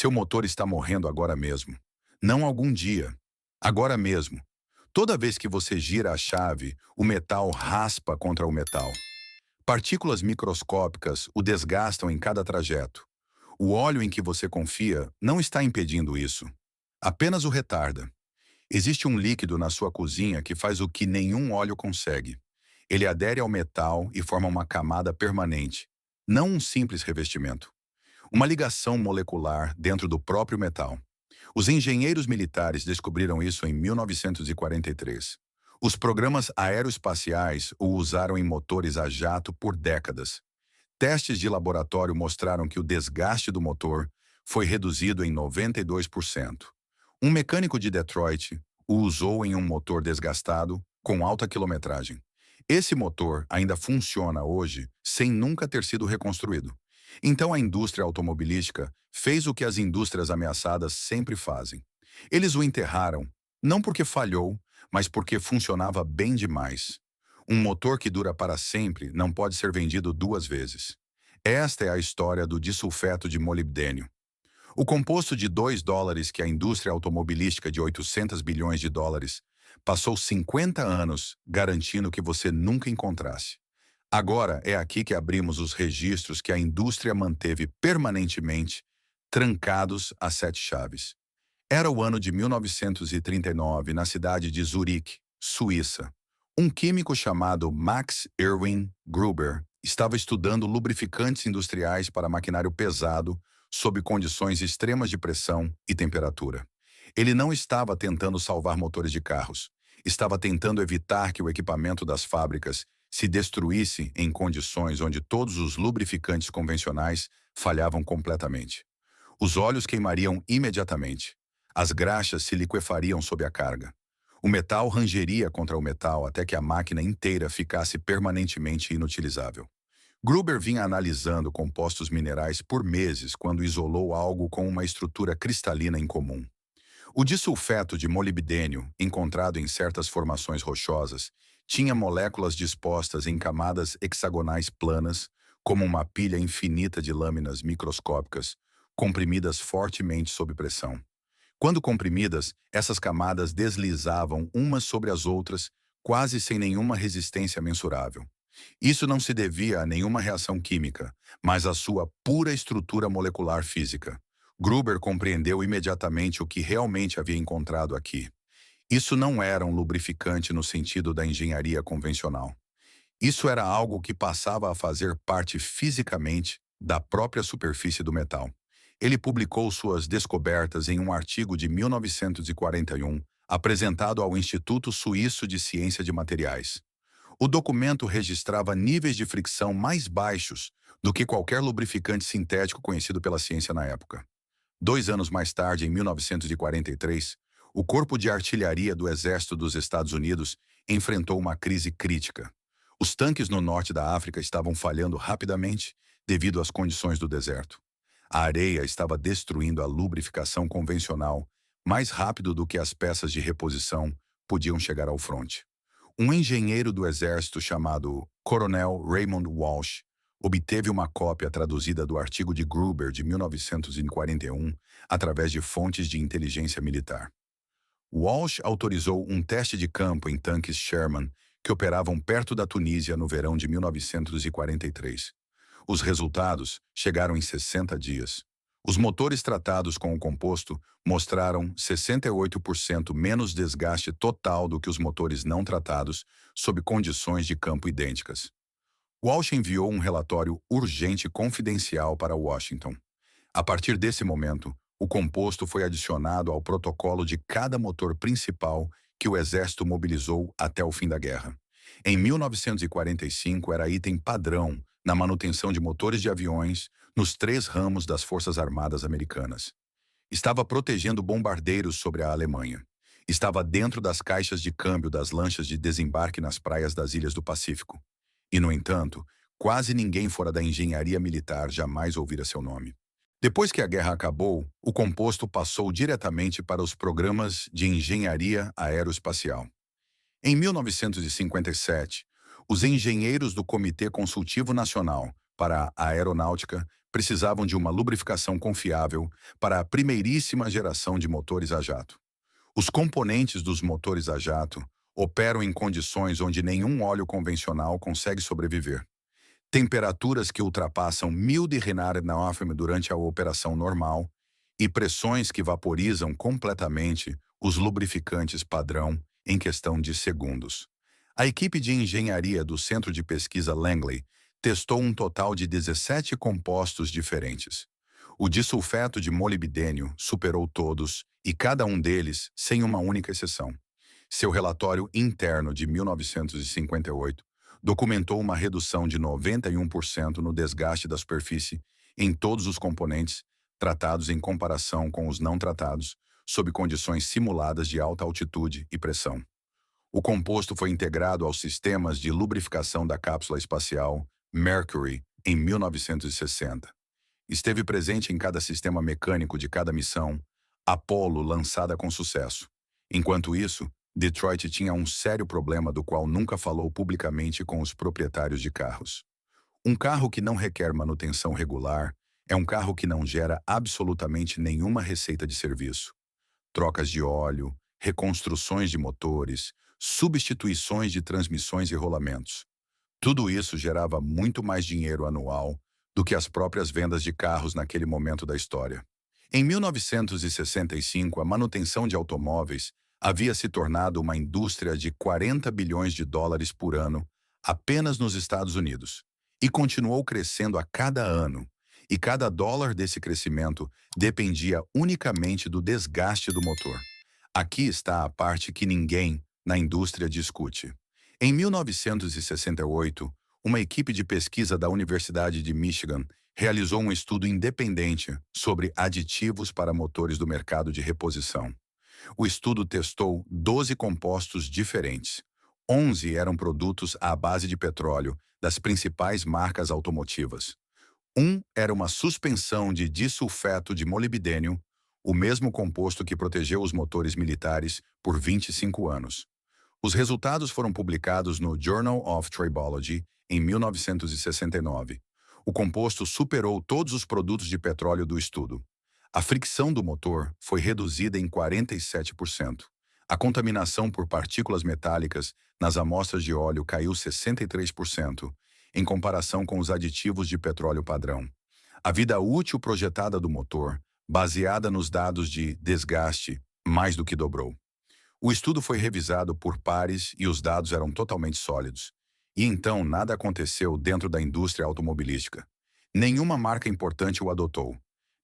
Seu motor está morrendo agora mesmo. Não algum dia. Agora mesmo. Toda vez que você gira a chave, o metal raspa contra o metal. Partículas microscópicas o desgastam em cada trajeto. O óleo em que você confia não está impedindo isso. Apenas o retarda. Existe um líquido na sua cozinha que faz o que nenhum óleo consegue. Ele adere ao metal e forma uma camada permanente, não um simples revestimento. Uma ligação molecular dentro do próprio metal. Os engenheiros militares descobriram isso em 1943. Os programas aeroespaciais o usaram em motores a jato por décadas. Testes de laboratório mostraram que o desgaste do motor foi reduzido em 92%. Um mecânico de Detroit o usou em um motor desgastado com alta quilometragem. Esse motor ainda funciona hoje sem nunca ter sido reconstruído. Então a indústria automobilística fez o que as indústrias ameaçadas sempre fazem. Eles o enterraram, não porque falhou, mas porque funcionava bem demais. Um motor que dura para sempre não pode ser vendido duas vezes. Esta é a história do disulfeto de molibdênio. O composto de $2 que a indústria automobilística de 800 bilhões de dólares passou 50 anos garantindo que você nunca encontrasse. Agora é aqui que abrimos os registros que a indústria manteve permanentemente trancados a 7 chaves. Era o ano de 1939, na cidade de Zurique, Suíça. Um químico chamado Max Erwin Gruber estava estudando lubrificantes industriais para maquinário pesado sob condições extremas de pressão e temperatura. Ele não estava tentando salvar motores de carros. Estava tentando evitar que o equipamento das fábricas se destruísse em condições onde todos os lubrificantes convencionais falhavam completamente. Os óleos queimariam imediatamente. As graxas se liquefariam sob a carga. O metal rangeria contra o metal até que a máquina inteira ficasse permanentemente inutilizável. Gruber vinha analisando compostos minerais por meses quando isolou algo com uma estrutura cristalina em comum. O disulfeto de molibdênio, encontrado em certas formações rochosas, tinha moléculas dispostas em camadas hexagonais planas, como uma pilha infinita de lâminas microscópicas, comprimidas fortemente sob pressão. Quando comprimidas, essas camadas deslizavam umas sobre as outras, quase sem nenhuma resistência mensurável. Isso não se devia a nenhuma reação química, mas à sua pura estrutura molecular física. Gruber compreendeu imediatamente o que realmente havia encontrado aqui. Isso não era um lubrificante no sentido da engenharia convencional. Isso era algo que passava a fazer parte fisicamente da própria superfície do metal. Ele publicou suas descobertas em um artigo de 1941, apresentado ao Instituto Suíço de Ciência de Materiais. O documento registrava níveis de fricção mais baixos do que qualquer lubrificante sintético conhecido pela ciência na época. 2 anos mais tarde, em 1943, o Corpo de Artilharia do Exército dos Estados Unidos enfrentou uma crise crítica. Os tanques no norte da África estavam falhando rapidamente devido às condições do deserto. A areia estava destruindo a lubrificação convencional mais rápido do que as peças de reposição podiam chegar ao fronte. Um engenheiro do exército chamado Coronel Raymond Walsh obteve uma cópia traduzida do artigo de Gruber de 1941 através de fontes de inteligência militar. Walsh autorizou um teste de campo em tanques Sherman que operavam perto da Tunísia no verão de 1943. Os resultados chegaram em 60 dias. Os motores tratados com o composto mostraram 68% menos desgaste total do que os motores não tratados, sob condições de campo idênticas. Walsh enviou um relatório urgente e confidencial para Washington. A partir desse momento, o composto foi adicionado ao protocolo de cada motor principal que o Exército mobilizou até o fim da guerra. Em 1945, era item padrão na manutenção de motores de aviões nos 3 ramos das Forças Armadas Americanas. Estava protegendo bombardeiros sobre a Alemanha. Estava dentro das caixas de câmbio das lanchas de desembarque nas praias das Ilhas do Pacífico. E, no entanto, quase ninguém fora da engenharia militar jamais ouvira seu nome. Depois que a guerra acabou, o composto passou diretamente para os programas de engenharia aeroespacial. Em 1957, os engenheiros do Comitê Consultivo Nacional para a Aeronáutica precisavam de uma lubrificação confiável para a primeiríssima geração de motores a jato. Os componentes dos motores a jato operam em condições onde nenhum óleo convencional consegue sobreviver. Temperaturas que ultrapassam 1000 de Rentner durante a operação normal e pressões que vaporizam completamente os lubrificantes padrão em questão de segundos. A equipe de engenharia do Centro de Pesquisa Langley testou um total de 17 compostos diferentes. O disulfeto de molibdênio superou todos e cada um deles sem uma única exceção. Seu relatório interno de 1958 documentou uma redução de 91% no desgaste da superfície em todos os componentes tratados em comparação com os não tratados, sob condições simuladas de alta altitude e pressão. O composto foi integrado aos sistemas de lubrificação da cápsula espacial Mercury em 1960. Esteve presente em cada sistema mecânico de cada missão Apollo lançada com sucesso. Enquanto isso, Detroit tinha um sério problema do qual nunca falou publicamente com os proprietários de carros. Um carro que não requer manutenção regular é um carro que não gera absolutamente nenhuma receita de serviço. Trocas de óleo, reconstruções de motores, substituições de transmissões e rolamentos. Tudo isso gerava muito mais dinheiro anual do que as próprias vendas de carros naquele momento da história. Em 1965, a manutenção de automóveis havia se tornado uma indústria de 40 bilhões de dólares por ano apenas nos Estados Unidos, e continuou crescendo a cada ano, e cada dólar desse crescimento dependia unicamente do desgaste do motor. Aqui está a parte que ninguém na indústria discute. Em 1968, uma equipe de pesquisa da Universidade de Michigan realizou um estudo independente sobre aditivos para motores do mercado de reposição. O estudo testou 12 compostos diferentes. 11 eram produtos à base de petróleo das principais marcas automotivas. Um era uma suspensão de disulfeto de molibdênio, o mesmo composto que protegeu os motores militares por 25 anos. Os resultados foram publicados no Journal of Tribology em 1969. O composto superou todos os produtos de petróleo do estudo. A fricção do motor foi reduzida em 47%. A contaminação por partículas metálicas nas amostras de óleo caiu 63%, em comparação com os aditivos de petróleo padrão. A vida útil projetada do motor, baseada nos dados de desgaste, mais do que dobrou. O estudo foi revisado por pares e os dados eram totalmente sólidos. E então nada aconteceu dentro da indústria automobilística. Nenhuma marca importante o adotou.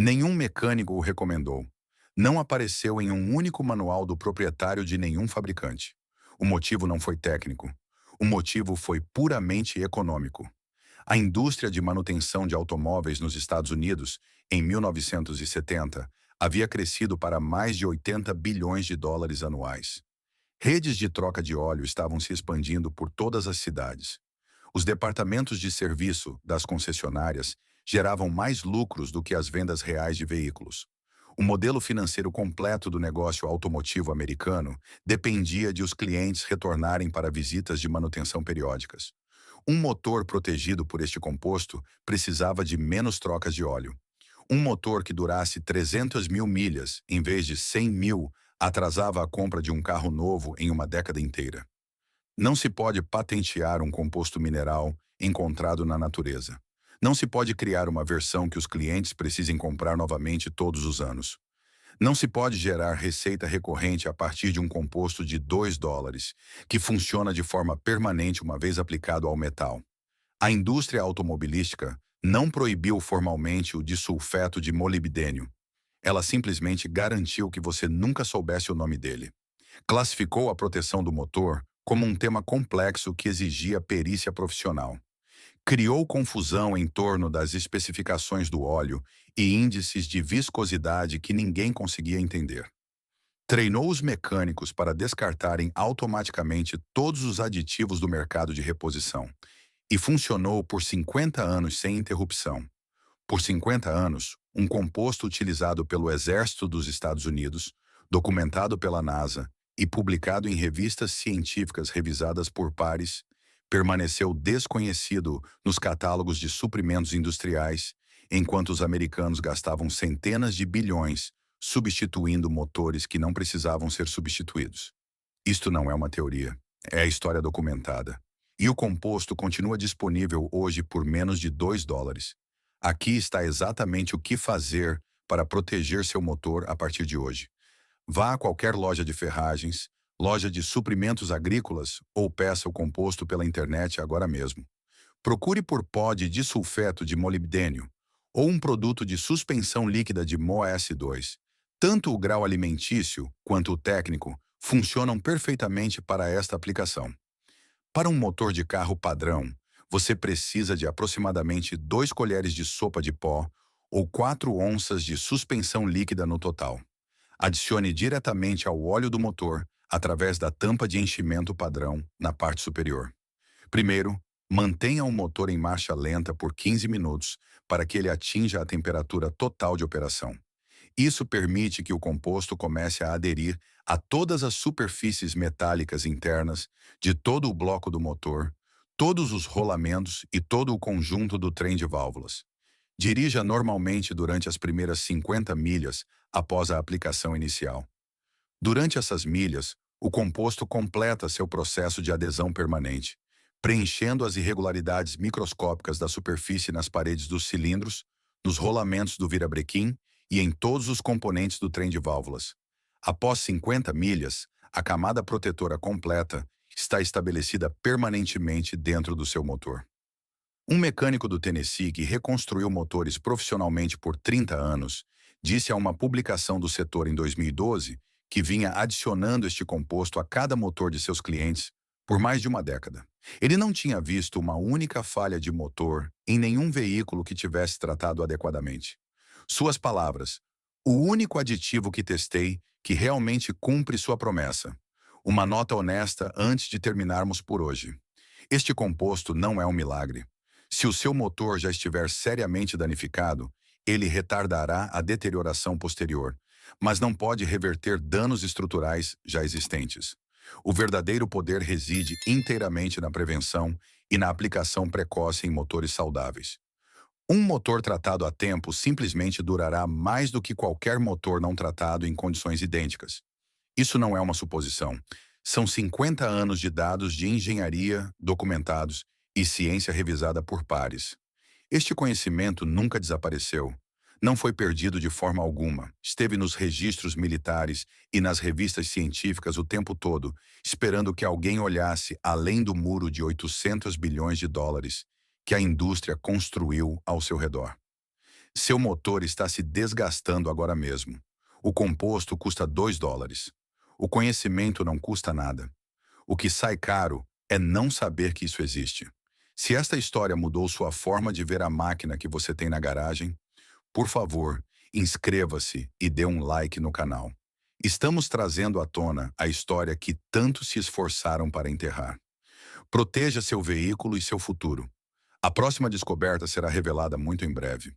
Nenhum mecânico o recomendou. Não apareceu em um único manual do proprietário de nenhum fabricante. O motivo não foi técnico. O motivo foi puramente econômico. A indústria de manutenção de automóveis nos Estados Unidos, em 1970, havia crescido para mais de 80 bilhões de dólares anuais. Redes de troca de óleo estavam se expandindo por todas as cidades. Os departamentos de serviço das concessionárias geravam mais lucros do que as vendas reais de veículos. O modelo financeiro completo do negócio automotivo americano dependia de os clientes retornarem para visitas de manutenção periódicas. Um motor protegido por este composto precisava de menos trocas de óleo. Um motor que durasse 300 mil milhas, em vez de 100 mil, atrasava a compra de um carro novo em uma década inteira. Não se pode patentear um composto mineral encontrado na natureza. Não se pode criar uma versão que os clientes precisem comprar novamente todos os anos. Não se pode gerar receita recorrente a partir de um composto de 2 dólares, que funciona de forma permanente uma vez aplicado ao metal. A indústria automobilística não proibiu formalmente o disulfeto de molibdênio. Ela simplesmente garantiu que você nunca soubesse o nome dele. Classificou a proteção do motor como um tema complexo que exigia perícia profissional. Criou confusão em torno das especificações do óleo e índices de viscosidade que ninguém conseguia entender. Treinou os mecânicos para descartarem automaticamente todos os aditivos do mercado de reposição. E funcionou por 50 anos sem interrupção. Por 50 anos, um composto utilizado pelo Exército dos Estados Unidos, documentado pela NASA e publicado em revistas científicas revisadas por pares, permaneceu desconhecido nos catálogos de suprimentos industriais, enquanto os americanos gastavam centenas de bilhões substituindo motores que não precisavam ser substituídos. Isto não é uma teoria, é a história documentada. E o composto continua disponível hoje por menos de US$ 2. Aqui está exatamente o que fazer para proteger seu motor a partir de hoje. Vá a qualquer loja de ferragens, loja de suprimentos agrícolas ou peça o composto pela internet agora mesmo. Procure por pó de disulfeto de molibdênio ou um produto de suspensão líquida de MoS2. Tanto o grau alimentício quanto o técnico funcionam perfeitamente para esta aplicação. Para um motor de carro padrão, você precisa de aproximadamente 2 colheres de sopa de pó ou 4 onças de suspensão líquida no total. Adicione diretamente ao óleo do motor através da tampa de enchimento padrão na parte superior. Primeiro, mantenha o motor em marcha lenta por 15 minutos para que ele atinja a temperatura total de operação. Isso permite que o composto comece a aderir a todas as superfícies metálicas internas de todo o bloco do motor, todos os rolamentos e todo o conjunto do trem de válvulas. Dirija normalmente durante as primeiras 50 milhas após a aplicação inicial. Durante essas milhas, o composto completa seu processo de adesão permanente, preenchendo as irregularidades microscópicas da superfície nas paredes dos cilindros, nos rolamentos do virabrequim e em todos os componentes do trem de válvulas. Após 50 milhas, a camada protetora completa está estabelecida permanentemente dentro do seu motor. Um mecânico do Tennessee que reconstruiu motores profissionalmente por 30 anos disse a uma publicação do setor em 2012 que vinha adicionando este composto a cada motor de seus clientes por mais de uma década. Ele não tinha visto uma única falha de motor em nenhum veículo que tivesse tratado adequadamente. Suas palavras: o único aditivo que testei que realmente cumpre sua promessa. Uma nota honesta antes de terminarmos por hoje. Este composto não é um milagre. Se o seu motor já estiver seriamente danificado, ele retardará a deterioração posterior, mas não pode reverter danos estruturais já existentes. O verdadeiro poder reside inteiramente na prevenção e na aplicação precoce em motores saudáveis. Um motor tratado a tempo simplesmente durará mais do que qualquer motor não tratado em condições idênticas. Isso não é uma suposição. São 50 anos de dados de engenharia documentados e ciência revisada por pares. Este conhecimento nunca desapareceu. Não foi perdido de forma alguma. Esteve nos registros militares e nas revistas científicas o tempo todo, esperando que alguém olhasse além do muro de 800 bilhões de dólares que a indústria construiu ao seu redor. Seu motor está se desgastando agora mesmo. O composto custa US$ 2. O conhecimento não custa nada. O que sai caro é não saber que isso existe. Se esta história mudou sua forma de ver a máquina que você tem na garagem, por favor, inscreva-se e dê um like no canal. Estamos trazendo à tona a história que tanto se esforçaram para enterrar. Proteja seu veículo e seu futuro. A próxima descoberta será revelada muito em breve.